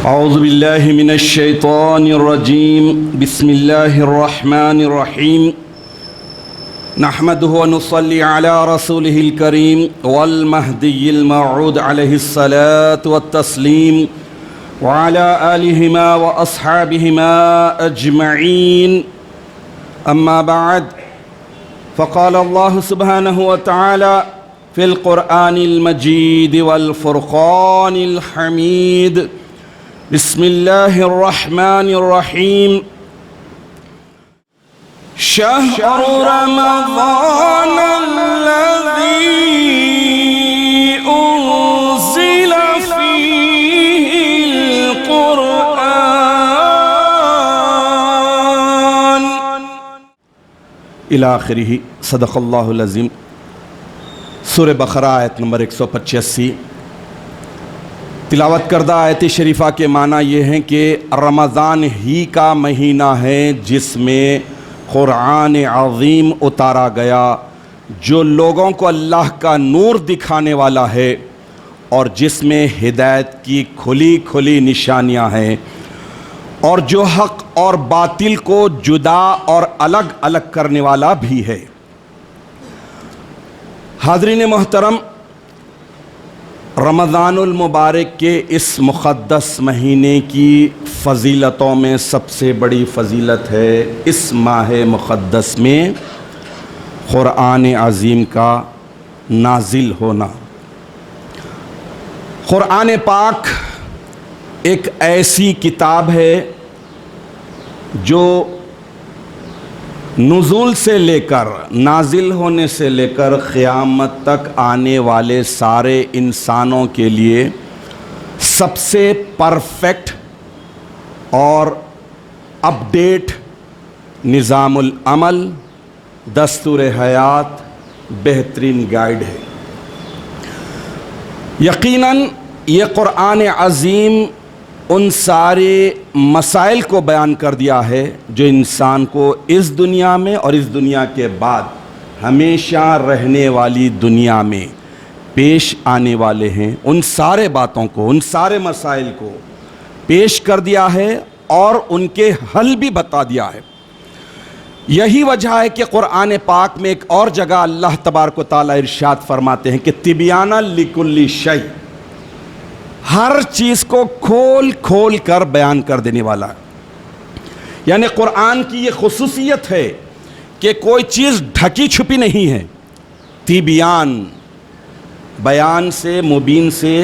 أعوذ بالله من الشيطان الرجيم. بسم الله الرحمن الرحيم. نحمده ونصلي على رسوله الكريم والمهدي الموعود عليه الصلاة والتسليم وعلى آلهما وأصحابهما أجمعين. أما بعد، فقال الله سبحانه وتعالى في القرآن المجيد والفرقان الحميد. بسم الله الرحمن الرحيم. شهر رمضان الذي أنزل فيه القرآن إلى آخره. صدق الله العظيم. سورہ بقرہ آیت نمبر 185. تلاوت کردہ آیت شریفہ کے معنی یہ ہیں کہ رمضان ہی کا مہینہ ہے جس میں قرآن عظیم اتارا گیا، جو لوگوں کو اللہ کا نور دکھانے والا ہے اور جس میں ہدایت کی کھلی کھلی نشانیاں ہیں، اور جو حق اور باطل کو جدا اور الگ الگ کرنے والا بھی ہے. حاضرین محترم، رمضان المبارک کے اس مقدس مہینے کی فضیلتوں میں سب سے بڑی فضیلت ہے اس ماہ مقدس میں قرآن عظیم کا نازل ہونا. قرآن پاک ایک ایسی کتاب ہے جو نزول سے لے کر، نازل ہونے سے لے کر قیامت تک آنے والے سارے انسانوں کے لیے سب سے پرفیکٹ اور اپڈیٹ نظام العمل، دستور حیات، بہترین گائیڈ ہے. یقیناً یہ قرآن عظیم ان سارے مسائل کو بیان کر دیا ہے جو انسان کو اس دنیا میں اور اس دنیا کے بعد ہمیشہ رہنے والی دنیا میں پیش آنے والے ہیں. ان سارے باتوں کو، ان سارے مسائل کو پیش کر دیا ہے اور ان کے حل بھی بتا دیا ہے. یہی وجہ ہے کہ قرآن پاک میں ایک اور جگہ اللہ تبارک و تعالیٰ ارشاد فرماتے ہیں کہ تبیانً لکل شیء، ہر چیز کو کھول کھول کر بیان کر دینے والا. یعنی قرآن کی یہ خصوصیت ہے کہ کوئی چیز ڈھکی چھپی نہیں ہے. تبیان، بیان سے، مبین سے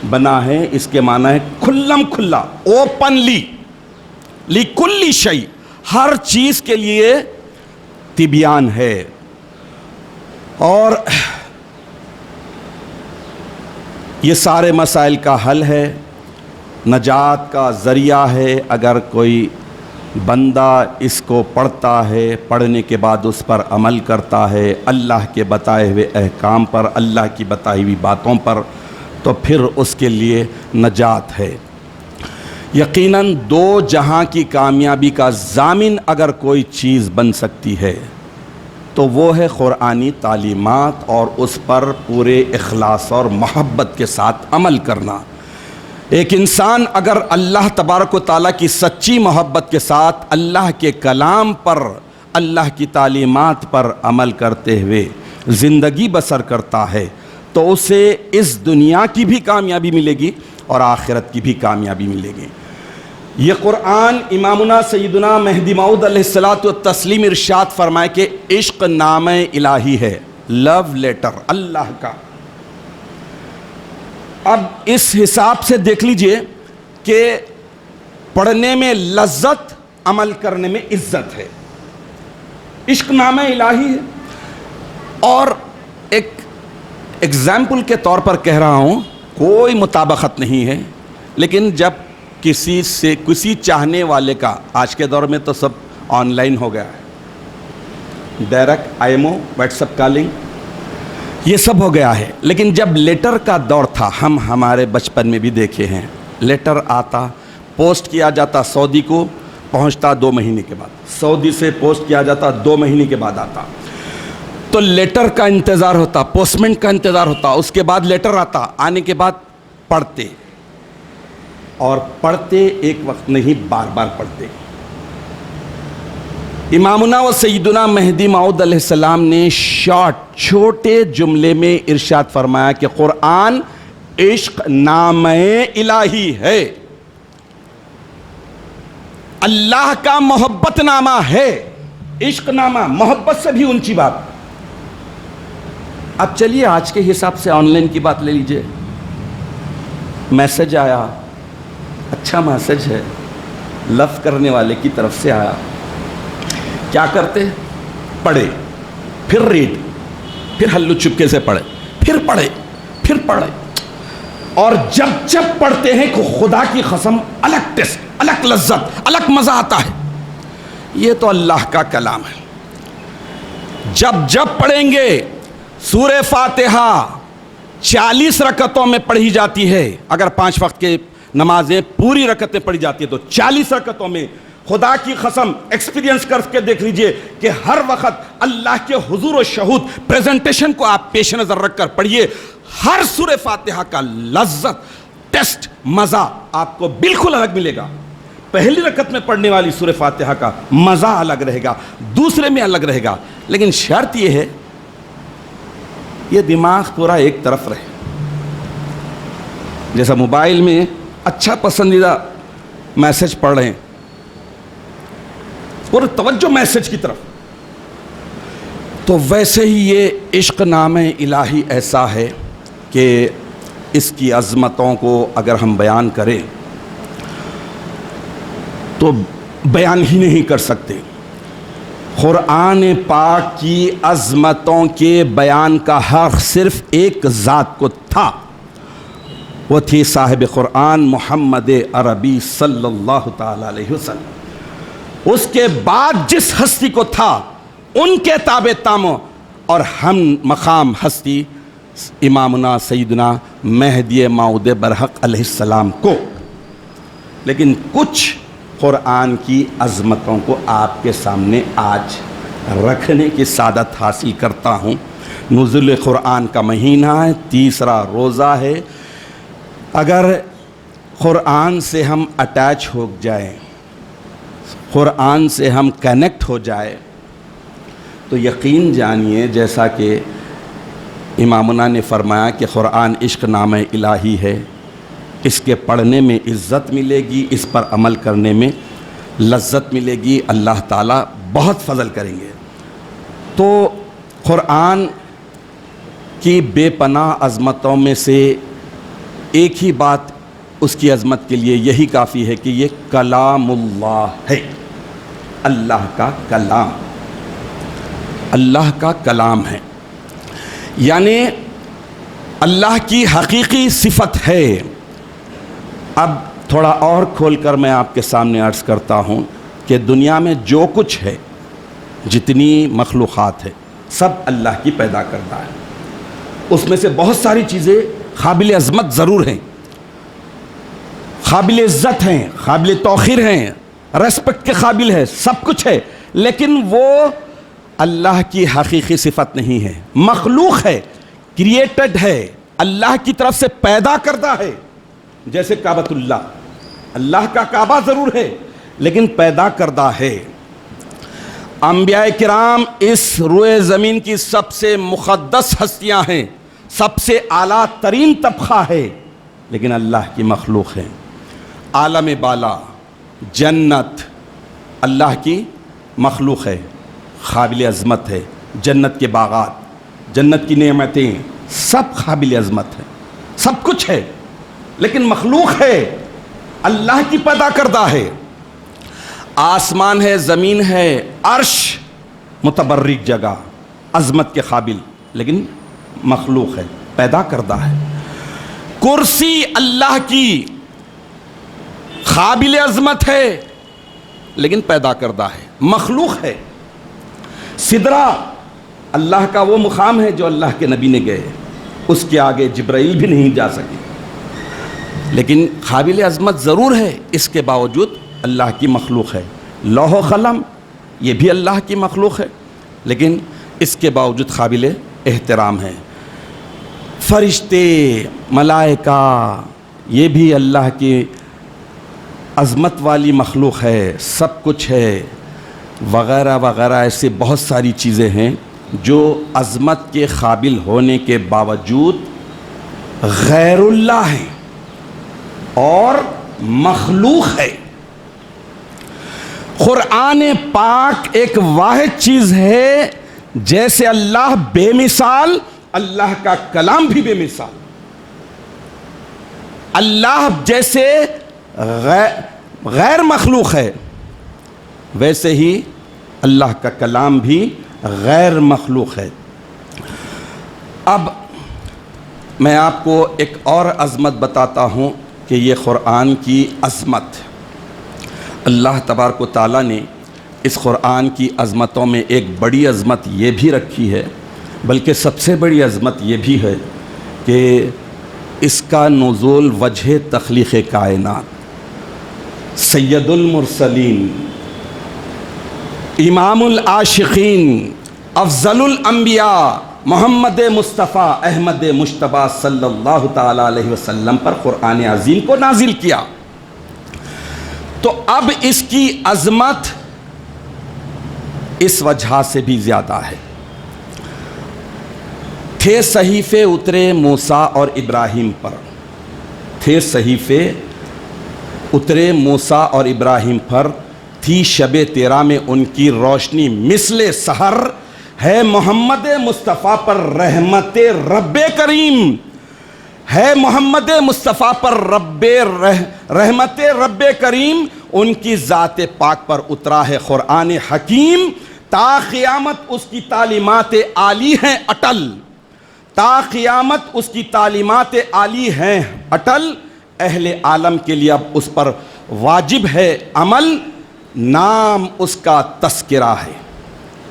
بنا ہے، اس کے معنی ہے کھلم کھلا، اوپنلی، لکل شیء، ہر چیز کے لیے تبیان ہے. اور یہ سارے مسائل کا حل ہے، نجات کا ذریعہ ہے. اگر کوئی بندہ اس کو پڑھتا ہے، پڑھنے کے بعد اس پر عمل کرتا ہے، اللہ کے بتائے ہوئے احکام پر، اللہ کی بتائی ہوئی باتوں پر، تو پھر اس کے لیے نجات ہے. یقیناً دو جہاں کی کامیابی کا ضامن اگر کوئی چیز بن سکتی ہے تو وہ ہے قرآنی تعلیمات اور اس پر پورے اخلاص اور محبت کے ساتھ عمل کرنا. ایک انسان اگر اللہ تبارک و تعالیٰ کی سچی محبت کے ساتھ اللہ کے کلام پر، اللہ کی تعلیمات پر عمل کرتے ہوئے زندگی بسر کرتا ہے تو اسے اس دنیا کی بھی کامیابی ملے گی اور آخرت کی بھی کامیابی ملے گی. یہ قرآن امامنا سیدنا مہدی موعود علیہ الصلاۃ والتسلیم ارشاد فرمائے کہ عشق نام الہی ہے، لو لیٹر اللہ کا. اب اس حساب سے دیکھ لیجئے کہ پڑھنے میں لذت، عمل کرنے میں عزت ہے. عشق نام الہی ہے. اور ایک ایگزامپل کے طور پر کہہ رہا ہوں، کوئی مطابقت نہیں ہے، لیکن جب کسی چاہنے والے کا، آج کے دور میں تو سب آن لائن ہو گیا ہے، direct I M O, WhatsApp calling, یہ سب ہو گیا ہے. لیکن جب لیٹر کا دور تھا، ہم ہمارے بچپن میں بھی دیکھے ہیں، لیٹر آتا، پوسٹ کیا جاتا سعودی کو، پہنچتا 2 مہینے کے بعد، سعودی سے پوسٹ کیا جاتا 2 مہینے کے بعد آتا. تو لیٹر کا انتظار ہوتا، پوسٹمین کا انتظار ہوتا، اس کے بعد لیٹر آتا، آنے کے بعد پڑھتے اور پڑھتے ایک وقت نہیں، بار بار پڑھتے۔ امامنا و سیدنا مہدی موعود علیہ السلام نے چھوٹے جملے میں ارشاد فرمایا کہ قرآن عشق نامہ الہی ہے، اللہ کا محبت نامہ ہے۔ عشق نامہ، محبت سے بھی اونچی بات۔ اب چلیے آج کے حساب سے آن لائن کی بات لے لیجئے، میسج آیا، اچھا میسج ہے، لو کرنے والے کی طرف سے آیا، کیا کرتے؟ پڑھے، پھر ریڈ، پھر ہلو چپکے سے پڑھے، پھر پڑھے، پھر پڑھے، اور جب پڑھتے ہیں کہ خدا کی قسم الگ ٹیسٹ، الگ لذت، الگ مزہ آتا ہے۔ یہ تو اللہ کا کلام ہے۔ جب پڑھیں گے سورہ فاتحہ 40 رکعتوں میں پڑھی جاتی ہے، اگر 5 وقت کے نمازیں پوری رکعتیں پڑھی جاتی ہے تو 40 رکعتوں میں خدا کی قسم ایکسپیرینس کر کے دیکھ لیجئے کہ ہر وقت اللہ کے حضور و شہود پریزنٹیشن کو آپ پیش نظر رکھ کر پڑھیے، ہر سورہ فاتحہ کا لذت، ٹیسٹ، مزہ آپ کو بالکل الگ ملے گا۔ پہلی رکعت میں پڑھنے والی سورہ فاتحہ کا مزہ الگ رہے گا، دوسرے میں الگ رہے گا، لیکن شرط یہ ہے یہ دماغ پورا ایک طرف رہے۔ جیسا موبائل میں اچھا پسندیدہ میسج پڑھ رہے ہیں، پورا توجہ میسج کی طرف، تو ویسے ہی یہ عشق نامہ الہی ایسا ہے کہ اس کی عظمتوں کو اگر ہم بیان کریں تو بیان ہی نہیں کر سکتے۔ قرآن پاک کی عظمتوں کے بیان کا حق صرف ایک ذات کو تھا، وہ تھی صاحب قرآن محمد عربی صلی اللہ تعالی علیہ وسلم۔ اس کے بعد جس ہستی کو تھا ان کے تابع تاموں اور ہم مقام ہستی امامنا سیدنا مہدی موعود برحق علیہ السلام کو، لیکن کچھ قرآن کی عظمتوں کو آپ کے سامنے آج رکھنے کی سعادت حاصل کرتا ہوں۔ نزول قرآن کا مہینہ ہے، تیسرا روزہ ہے۔ اگر قرآن سے ہم اٹیچ ہو جائیں، قرآن سے ہم کنیکٹ ہو جائے تو یقین جانیے جیسا کہ امامنا نے فرمایا کہ قرآن عشق نامہ الہی ہے، اس کے پڑھنے میں عزت ملے گی، اس پر عمل کرنے میں لذت ملے گی، اللہ تعالیٰ بہت فضل کریں گے۔ تو قرآن کی بے پناہ عظمتوں میں سے ایک ہی بات اس کی عظمت کے لیے یہی کافی ہے کہ یہ کلام اللہ ہے، اللہ کا کلام، اللہ کا کلام ہے، یعنی اللہ کی حقیقی صفت ہے۔ اب تھوڑا اور کھول کر میں آپ کے سامنے عرض کرتا ہوں کہ دنیا میں جو کچھ ہے، جتنی مخلوقات ہے، سب اللہ کی پیدا کردہ ہے۔ اس میں سے بہت ساری چیزیں قابل عظمت ضرور ہیں، قابل عزت ہیں، قابل توقیر ہیں، ریسپیکٹ کے قابل ہے، سب کچھ ہے، لیکن وہ اللہ کی حقیقی صفت نہیں ہے، مخلوق ہے، کریٹڈ ہے، اللہ کی طرف سے پیدا کردہ ہے۔ جیسے کعبۃ اللہ، اللہ کا کعبہ ضرور ہے لیکن پیدا کردہ ہے۔ انبیاء کرام اس روئے زمین کی سب سے مقدس ہستیاں ہیں، سب سے اعلیٰ ترین طبقہ ہے، لیکن اللہ کی مخلوق ہے۔ عالم بالا، جنت اللہ کی مخلوق ہے، قابل عظمت ہے، جنت کے باغات، جنت کی نعمتیں سب قابل عظمت ہے، سب کچھ ہے، لیکن مخلوق ہے، اللہ کی پیدا کردہ ہے۔ آسمان ہے، زمین ہے، عرش متبرک جگہ، عظمت کے قابل، لیکن مخلوق ہے، پیدا کردہ ہے۔ کرسی اللہ کی قابل عظمت ہے لیکن پیدا کردہ ہے، مخلوق ہے۔ سدرہ اللہ کا وہ مقام ہے جو اللہ کے نبی نے گئے، اس کے آگے جبرائیل بھی نہیں جا سکے، لیکن قابل عظمت ضرور ہے، اس کے باوجود اللہ کی مخلوق ہے۔ لوح و قلم یہ بھی اللہ کی مخلوق ہے، لیکن اس کے باوجود قابل احترام ہے۔ فرشتے، ملائکہ یہ بھی اللہ کی عظمت والی مخلوق ہے، سب کچھ ہے وغیرہ وغیرہ، ایسے بہت ساری چیزیں ہیں جو عظمت کے قابل ہونے کے باوجود غیر اللہ ہیں اور مخلوق ہے۔ قرآن پاک ایک واحد چیز ہے، جیسے اللہ بے مثال، اللہ کا کلام بھی بے مثال۔ اللہ جیسے غیر مخلوق ہے، ویسے ہی اللہ کا کلام بھی غیر مخلوق ہے۔ اب میں آپ کو ایک اور عظمت بتاتا ہوں کہ یہ قرآن کی عظمت، اللہ تبارک و تعالیٰ نے اس قرآن کی عظمتوں میں ایک بڑی عظمت یہ بھی رکھی ہے، بلکہ سب سے بڑی عظمت یہ بھی ہے کہ اس کا نزول وجہ تخلیق کائنات، سید المرسلین، امام العاشقین، افضل الانبیاء محمد مصطفیٰ احمد مجتبیٰ صلی اللہ تعالیٰ علیہ وسلم پر قرآن عظیم کو نازل کیا۔ تو اب اس کی عظمت اس وجہ سے بھی زیادہ ہے۔ تھے صحیفے اترے موسیٰ اور ابراہیم پر، تھے صحیفے اترے موسیٰ اور ابراہیم پر، تھی شب تیرہ میں ان کی روشنی مثل سحر، ہے محمد مصطفیٰ پر رحمت رب کریم، ہے محمد مصطفیٰ پر رحمت رب کریم، ان کی ذات پاک پر اترا ہے قرآن حکیم، تا قیامت اس کی تعلیمات عالی ہیں اٹل، تا قیامت اس کی تعلیمات عالی ہیں اٹل، اہل عالم کے لیے اب اس پر واجب ہے عمل، نام اس کا تذکرہ ہے۔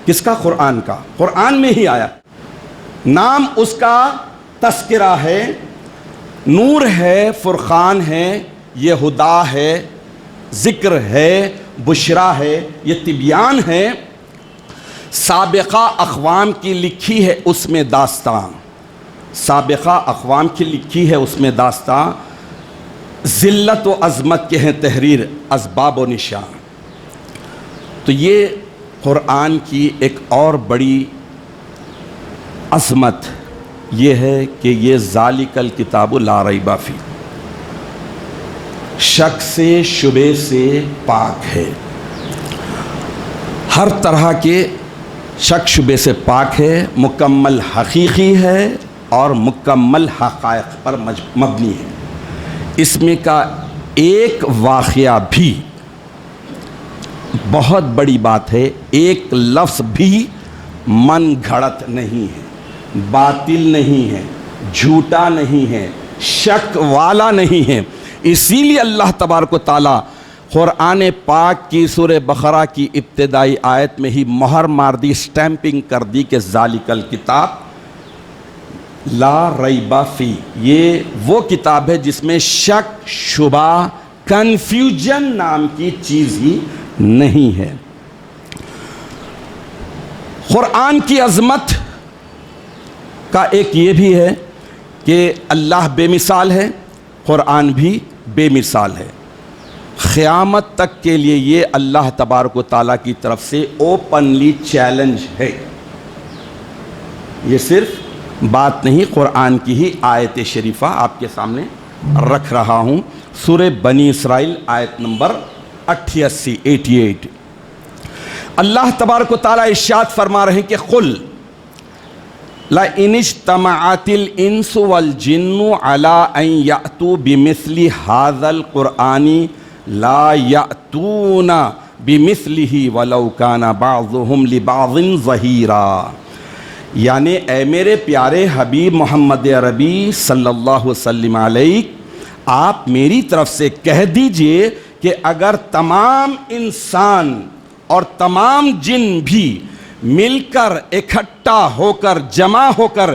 کس کا؟ قرآن کا، قرآن میں ہی آیا، نام اس کا تذکرہ ہے، نور ہے، فرقان ہے، یہ ہدا ہے، ذکر ہے، بشرا ہے، یہ تبیان ہے، سابقہ اقوام کی لکھی ہے اس میں داستان، سابقہ اقوام کی لکھی ہے اس میں داستان، ذلت و عظمت کے ہیں تحریر اسباب و نشان۔ تو یہ قرآن کی ایک اور بڑی عظمت یہ ہے کہ یہ ذالک الکتاب لا ریب فیہ، شک سے شبے سے پاک ہے، ہر طرح کے شک شبے سے پاک ہے، مکمل حقیقی ہے اور مکمل حقائق پر مبنی ہے۔ اس میں کا ایک واقعہ بھی بہت بڑی بات ہے، ایک لفظ بھی من گھڑت نہیں ہے، باطل نہیں ہے، جھوٹا نہیں ہے، شک والا نہیں ہے۔ اسی لیے اللہ تبارک و تعالیٰ قرآن پاک کی سورہ بقرہ کی ابتدائی آیت میں ہی مہر مار دی، سٹیمپنگ کر دی کہ ذالک الکتاب لا ریب فیہ، یہ وہ کتاب ہے جس میں شک شبہ کنفیوژن نام کی چیز ہی نہیں ہے۔ قرآن کی عظمت کا ایک یہ بھی ہے کہ اللہ بے مثال ہے، قرآن بھی بے مثال ہے، قیامت تک کے لیے یہ اللہ تبارک و تعالیٰ کی طرف سے اوپنلی چیلنج ہے۔ یہ صرف بات نہیں، قرآن کی ہی آیت شریفہ آپ کے سامنے رکھ رہا ہوں، سورہ بنی اسرائیل آیت نمبر 88 اللہ تبارک و تعالیٰ ارشاد فرما رہے ہیں کہ قل لَإِنِ اجْتَمَعَتِ الْإِنسُ وَالْجِنُّ عَلَىٰ أَن يَأْتُوا بِمِثْلِ هَذَا الْقُرْآنِ لَا يَأْتُونَ بِمِثْلِهِ وَلَوْ كَانَ بَعْضُهُمْ لِبَعْضٍ ظَهِيرًا، یعنی اے میرے پیارے حبیب محمد عربی صلی اللہ وسلم علیہ، آپ میری طرف سے کہہ دیجئے کہ اگر تمام انسان اور تمام جن بھی مل کر اکٹھا ہو کر جمع ہو کر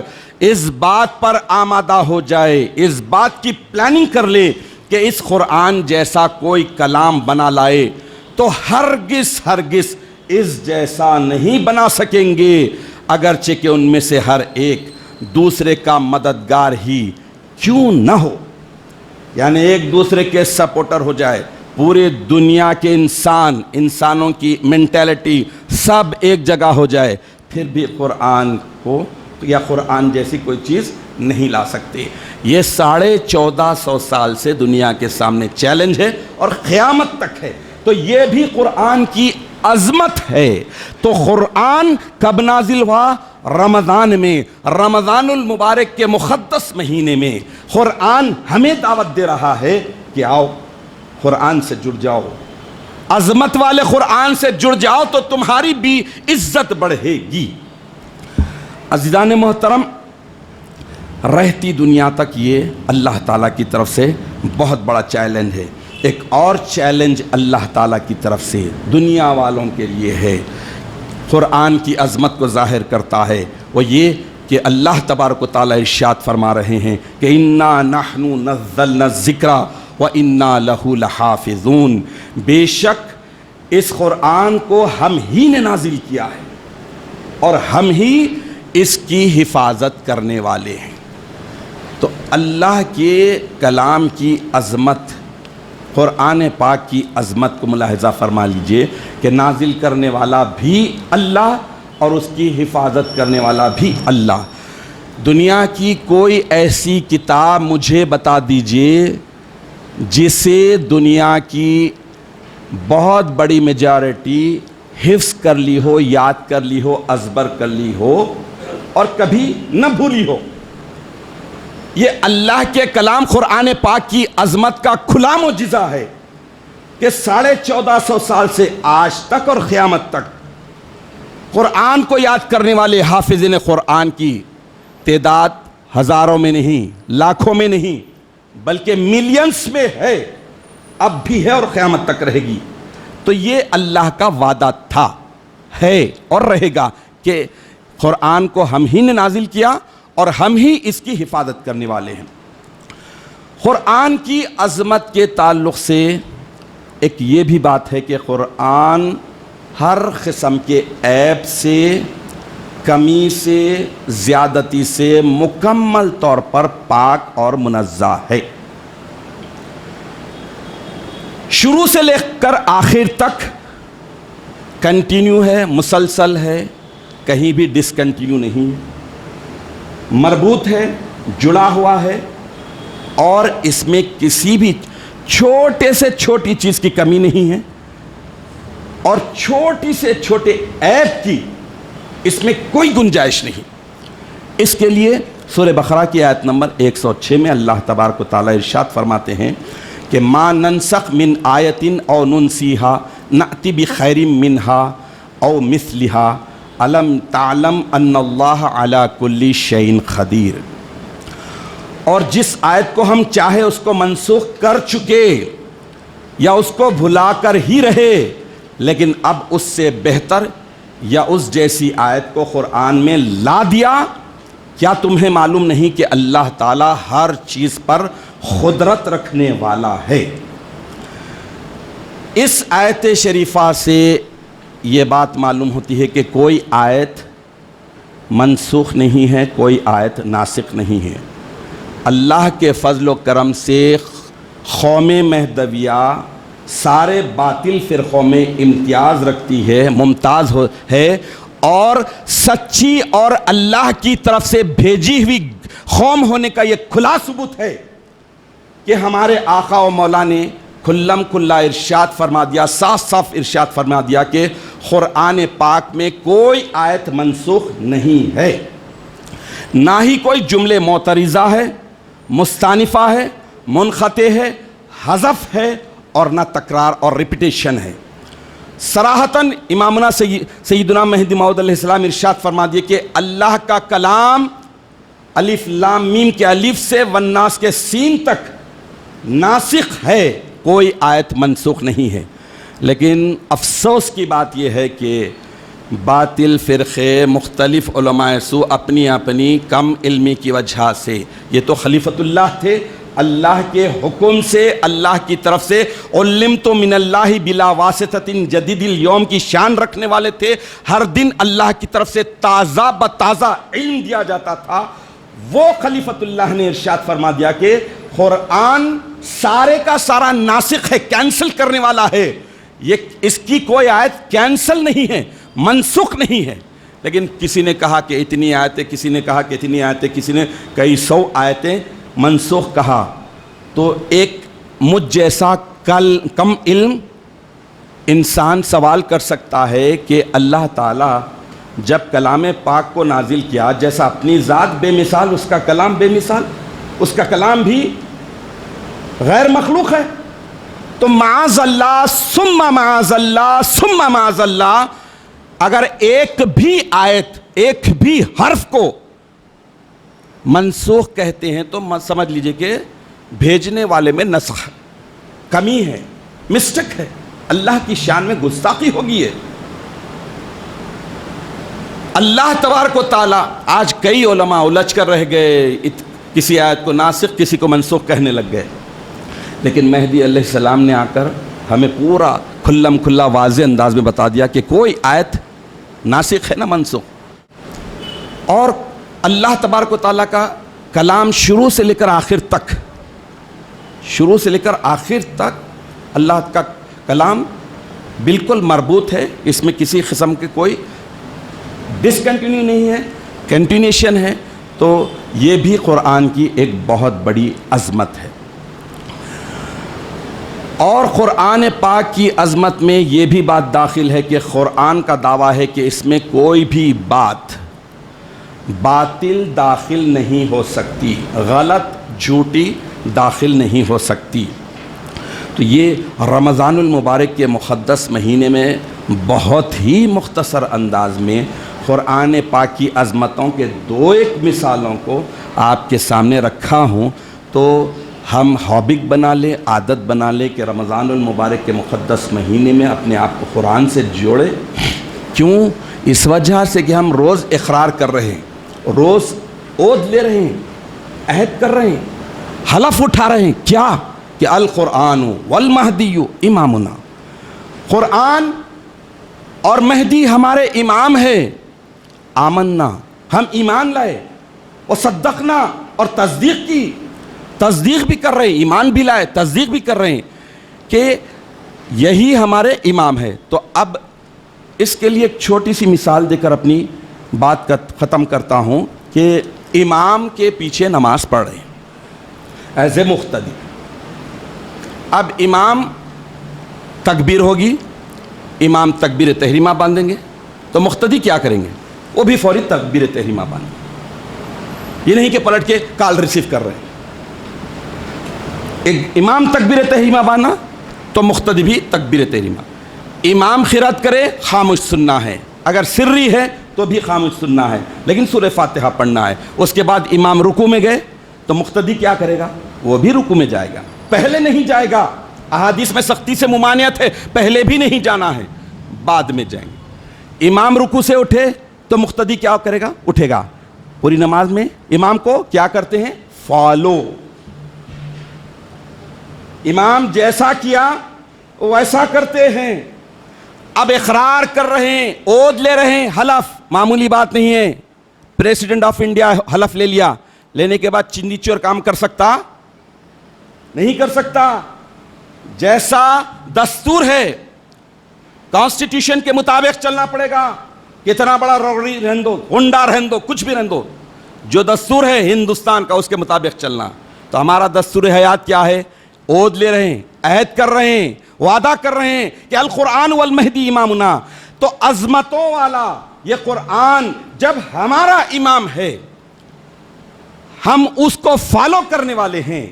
اس بات پر آمادہ ہو جائے، اس بات کی پلاننگ کر لے کہ اس قرآن جیسا کوئی کلام بنا لائے، تو ہرگز اس جیسا نہیں بنا سکیں گے، اگرچہ کہ ان میں سے ہر ایک دوسرے کا مددگار ہی کیوں نہ ہو، یعنی ایک دوسرے کے سپورٹر ہو جائے، پورے دنیا کے انسانوں کی مینٹیلٹی سب ایک جگہ ہو جائے، پھر بھی قرآن کو یا قرآن جیسی کوئی چیز نہیں لا سکتے۔ یہ 1450 سال سے دنیا کے سامنے چیلنج ہے اور قیامت تک ہے۔ تو یہ بھی قرآن کی عظمت ہے۔ تو قرآن کب نازل ہوا؟ رمضان میں، رمضان المبارک کے مقدس مہینے میں۔ قرآن ہمیں دعوت دے رہا ہے کہ آؤ قرآن سے جڑ جاؤ، عظمت والے قرآن سے جڑ جاؤ تو تمہاری بھی عزت بڑھے گی۔ عزیزان محترم، رہتی دنیا تک یہ اللہ تعالیٰ کی طرف سے بہت بڑا چیلنج ہے۔ ایک اور چیلنج اللہ تعالیٰ کی طرف سے دنیا والوں کے لیے ہے، قرآن کی عظمت کو ظاہر کرتا ہے، وہ یہ کہ اللہ تبارک و تعالیٰ ارشاد فرما رہے ہیں کہ اِنَّا نَحْنُ نَزَّلْنَا الذِّكْرَ وَإِنَّا لَهُ لَحَافِظُونَ، بے شک اس قرآن کو ہم ہی نے نازل کیا ہے اور ہم ہی اس کی حفاظت کرنے والے ہیں۔ تو اللہ کے کلام کی عظمت، قرآن پاک کی عظمت کو ملاحظہ فرما لیجئے کہ نازل کرنے والا بھی اللہ اور اس کی حفاظت کرنے والا بھی اللہ۔ دنیا کی کوئی ایسی کتاب مجھے بتا دیجئے جسے دنیا کی بہت بڑی میجارٹی حفظ کر لی ہو، یاد کر لی ہو، ازبر کر لی ہو اور کبھی نہ بھولی ہو۔ یہ اللہ کے کلام قرآن پاک کی عظمت کا کھلا معجزہ ہے کہ 1450 سال سے آج تک اور قیامت تک قرآن کو یاد کرنے والے حافظین قرآن کی تعداد ہزاروں میں نہیں، لاکھوں میں نہیں، بلکہ ملینز میں ہے، اب بھی ہے اور قیامت تک رہے گی۔ تو یہ اللہ کا وعدہ تھا، ہے اور رہے گا کہ قرآن کو ہم ہی نے نازل کیا اور ہم ہی اس کی حفاظت کرنے والے ہیں۔ قرآن کی عظمت کے تعلق سے ایک یہ بھی بات ہے کہ قرآن ہر قسم کے عیب سے، کمی سے، زیادتی سے مکمل طور پر پاک اور منزہ ہے۔ شروع سے لے کر آخر تک کنٹینیو ہے، مسلسل ہے، کہیں بھی ڈسکنٹینیو نہیں ہے، مربوط ہے، جڑا ہوا ہے اور اس میں کسی بھی چھوٹے سے چھوٹی چیز کی کمی نہیں ہے اور چھوٹی سے چھوٹے عیب کی اس میں کوئی گنجائش نہیں۔ اس کے لیے سورہ بقرہ کی آیت نمبر 106 میں اللہ تبارک و تعالیٰ ارشاد فرماتے ہیں کہ ما ننسخ من آیت او ننسیہا نأتی بخیر منہا او مثلہا علم تعلم ان اللہ علی کل شیء قدیر۔ اور جس آیت کو ہم چاہے اس کو منسوخ کر چکے یا اس کو بھلا کر ہی رہے، لیکن اب اس سے بہتر یا اس جیسی آیت کو قرآن میں لا دیا۔ کیا تمہیں معلوم نہیں کہ اللہ تعالیٰ ہر چیز پر قدرت رکھنے والا ہے؟ اس آیت شریفہ سے یہ بات معلوم ہوتی ہے کہ کوئی آیت منسوخ نہیں ہے، کوئی آیت ناسخ نہیں ہے۔ اللہ کے فضل و کرم سے قوم مہدویہ سارے باطل فرقوں میں امتیاز رکھتی ہے، ممتاز ہے اور سچی اور اللہ کی طرف سے بھیجی ہوئی قوم ہونے کا یہ کھلا ثبوت ہے کہ ہمارے آقا و مولا نے کھلم کھلا ارشاد فرما دیا، صاف صاف ارشاد فرما دیا کہ قرآن پاک میں کوئی آیت منسوخ نہیں ہے، نہ ہی کوئی جملے معترضہ ہے، مستانفہ ہے، منقطع ہے، حذف ہے اور نہ تکرار اور ریپیٹیشن ہے۔ صراحتاً امامنا سیدنا مہدی موعود علیہ السلام ارشاد فرما دیے کہ اللہ کا کلام الف لام میم کے الف سے والناس کے سین تک ناسخ ہے، کوئی آیت منسوخ نہیں ہے۔ لیکن افسوس کی بات یہ ہے کہ باطل فرقے، مختلف علماء سو اپنی اپنی کم علمی کی وجہ سے، یہ تو خلیفۃ اللہ تھے، اللہ کے حکم سے، اللہ کی طرف سے علمت من اللہ بلا واسطۃ جدید الیوم کی شان رکھنے والے تھے، ہر دن اللہ کی طرف سے تازہ بتازہ علم دیا جاتا تھا۔ وہ خلیفۃ اللہ نے ارشاد فرما دیا کہ قرآن سارے کا سارا ناسخ ہے، کینسل کرنے والا ہے. یہ اس کی کوئی آیت کینسل نہیں ہے، منسوخ نہیں ہے. لیکن کسی نے کہا کہ اتنی آیتیں، کسی نے کہا کہ اتنی آیتیں، کسی نے کئی سو آیتیں منسوخ کہا. تو ایک مجھ جیسا کم علم انسان سوال کر سکتا ہے کہ اللہ تعالیٰ جب کلام پاک کو نازل کیا، جیسا اپنی ذات بے مثال، اس کا کلام بے مثال، اس کا کلام بھی غیر مخلوق ہے. تو معاذ اللہ ثم معاذ اللہ ثم معاذ اللہ، اگر ایک بھی آیت، ایک بھی حرف کو منسوخ کہتے ہیں تو سمجھ لیجئے کہ بھیجنے والے میں نسخ، کمی ہے، مسٹیک ہے، اللہ کی شان میں گستاخی ہوگی ہے. اللہ تبارک و تعالیٰ، آج کئی علماء الجھ کر رہ گئے، کسی آیت کو ناسخ کسی کو منسوخ کہنے لگ گئے. لیکن مہدی علیہ السلام نے آ کر ہمیں پورا کھلم کھلا واضح انداز میں بتا دیا کہ کوئی آیت ناسخ ہے نہ منسوخ. اور اللہ تبارک و تعالیٰ کا کلام شروع سے لے کر آخر تک، شروع سے لے کر آخر تک اللہ کا کلام بالکل مربوط ہے. اس میں کسی قسم کے کوئی ڈسکنٹینیو نہیں ہے، کنٹینیشن ہے. تو یہ بھی قرآن کی ایک بہت بڑی عظمت ہے. اور قرآن پاک کی عظمت میں یہ بھی بات داخل ہے کہ قرآن کا دعویٰ ہے کہ اس میں کوئی بھی بات باطل داخل نہیں ہو سکتی، غلط جھوٹی داخل نہیں ہو سکتی. تو یہ رمضان المبارک کے مقدس مہینے میں بہت ہی مختصر انداز میں قرآن پاک کی عظمتوں کے دو ایک مثالوں کو آپ کے سامنے رکھا ہوں. تو ہم ہابک بنا لیں، عادت بنا لیں کہ رمضان المبارک کے مقدس مہینے میں اپنے آپ کو قرآن سے جوڑیں. کیوں؟ اس وجہ سے کہ ہم روز اقرار کر رہے ہیں، روز عہد لے رہے ہیں، عہد کر رہے ہیں، حلف اٹھا رہے ہیں. کیا؟ کہ القرآن والمہدی امامنا، قرآن اور مہدی ہمارے امام ہے. آمنا، ہم ایمان لائے، وصدقنا، اور تصدیق کی، تصدیق بھی کر رہے ہیں، ایمان بھی لائے، تصدیق بھی کر رہے ہیں کہ یہی ہمارے امام ہے. تو اب اس کے لیے ایک چھوٹی سی مثال دے کر اپنی بات ختم کرتا ہوں کہ امام کے پیچھے نماز پڑھ رہے ہیں ایز اے مقتدی. اب امام تکبیر ہوگی، امام تکبیر تحریمہ باندھیں گے، تو مقتدی کیا کریں گے؟ وہ بھی فوری تکبیر تحریمہ باندھیں گے. یہ نہیں کہ پلٹ کے کال ریسیو کر رہے ہیں. ایک امام تکبیر تحریمہ باندھا تو مقتدی بھی تکبیر تحریمہ. امام قرات کرے خاموش سننا ہے، اگر سری ہے تو بھی خاموش سننا ہے، لیکن سورہ فاتحہ پڑھنا ہے. اس کے بعد امام رکوع میں گئے تو مقتدی کیا کرے گا؟ وہ بھی رکوع میں جائے گا، پہلے نہیں جائے گا. احادیث میں سختی سے ممانعت ہے، پہلے بھی نہیں جانا ہے، بعد میں جائیں گے. امام رکوع سے اٹھے تو مقتدی کیا کرے گا؟ اٹھے گا. پوری نماز میں امام کو کیا کرتے ہیں؟ فالو. امام جیسا کیا ویسا کرتے ہیں. اب اقرار کر رہے ہیں، عہد لے رہے ہیں، حلف معمولی بات نہیں ہے. پریزیڈنٹ آف انڈیا حلف لے لیا، لینے کے بعد چندی چور کام کر سکتا؟ نہیں کر سکتا. جیسا دستور ہے کانسٹیٹیوشن کے مطابق چلنا پڑے گا. کتنا بڑا روڑی رہن دو، گنڈا رہن دو، کچھ بھی رہن دو، جو دستور ہے ہندوستان کا اس کے مطابق چلنا. تو ہمارا دستور حیات کیا ہے؟ عہد لے رہے ہیں، عہد کر رہے ہیں، وعدہ کر رہے ہیں کہ القرآن والمہدی امامنا. تو عظمتوں والا یہ قرآن جب ہمارا امام ہے، ہم اس کو فالو کرنے والے ہیں،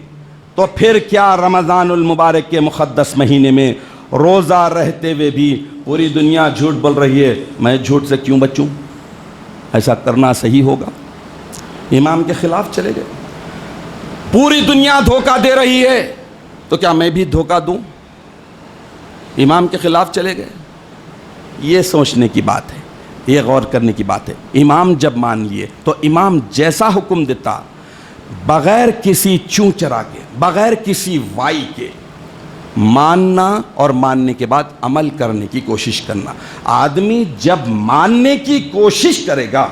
تو پھر کیا رمضان المبارک کے مقدس مہینے میں روزہ رہتے ہوئے بھی پوری دنیا جھوٹ بول رہی ہے، میں جھوٹ سے کیوں بچوں؟ ایسا کرنا صحیح ہوگا؟ امام کے خلاف چلے گئے. پوری دنیا دھوکہ دے رہی ہے تو کیا میں بھی دھوکہ دوں؟ امام کے خلاف چلے گئے. یہ سوچنے کی بات ہے، یہ غور کرنے کی بات ہے. امام جب مان لیے تو امام جیسا حکم دیتا، بغیر کسی چوں چرا کے، بغیر کسی وائی کے ماننا، اور ماننے کے بعد عمل کرنے کی کوشش کرنا. آدمی جب ماننے کی کوشش کرے گا،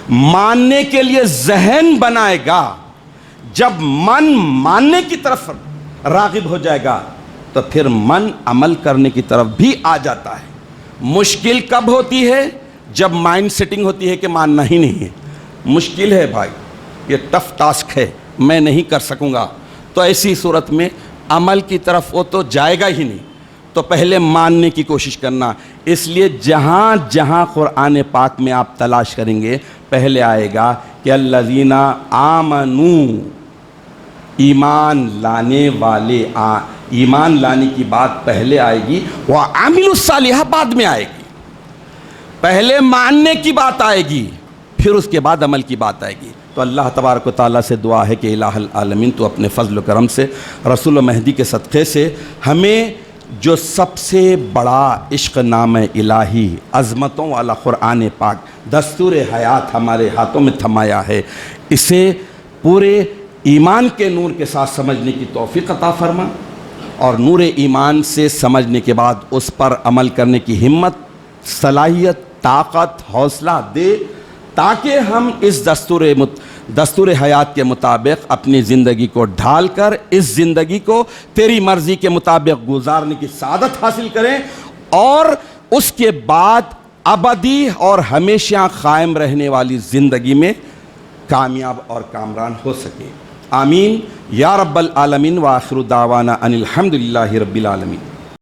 ماننے کے لیے ذہن بنائے گا، جب من ماننے کی طرف راغب ہو جائے گا تو پھر من عمل کرنے کی طرف بھی آ جاتا ہے۔ مشکل کب ہوتی ہے؟ جب مائنڈ سیٹنگ ہوتی ہے کہ ماننا ہی نہیں ہے، مشکل ہے بھائی، یہ ٹف ٹاسک ہے، میں نہیں کر سکوں گا، تو ایسی صورت میں عمل کی طرف وہ تو جائے گا ہی نہیں، تو پہلے ماننے کی کوشش کرنا۔ اس لیے جہاں جہاں قرآن پاک میں آپ تلاش کریں گے پہلے آئے گا کہ الذین آمنوا، ایمان لانے والے، ایمان لانے کی بات پہلے آئے گی، وعملوا الصالحات بعد میں آئے گی۔ پہلے ماننے کی بات آئے گی، پھر اس کے بعد عمل کی بات آئے گی۔ تو اللہ تبارک و تعالیٰ سے دعا ہے کہ الہ العالمین تو اپنے فضل و کرم سے، رسول و مہدی کے صدقے سے ہمیں جو سب سے بڑا عشق نام الہی، عظمتوں والا قرآن پاک، دستور حیات ہمارے ہاتھوں میں تھمایا ہے، اسے پورے ایمان کے نور کے ساتھ سمجھنے کی توفیق عطا فرما، اور نور ایمان سے سمجھنے کے بعد اس پر عمل کرنے کی ہمت، صلاحیت، طاقت، حوصلہ دے، تاکہ ہم اس دستور حیات کے مطابق اپنی زندگی کو ڈھال کر اس زندگی کو تیری مرضی کے مطابق گزارنے کی سعادت حاصل کریں، اور اس کے بعد ابدی اور ہمیشہ قائم رہنے والی زندگی میں کامیاب اور کامران ہو سکے۔ آمین یا رب العالمین، وآخر دعوانا ان الحمدللہ رب العالمین۔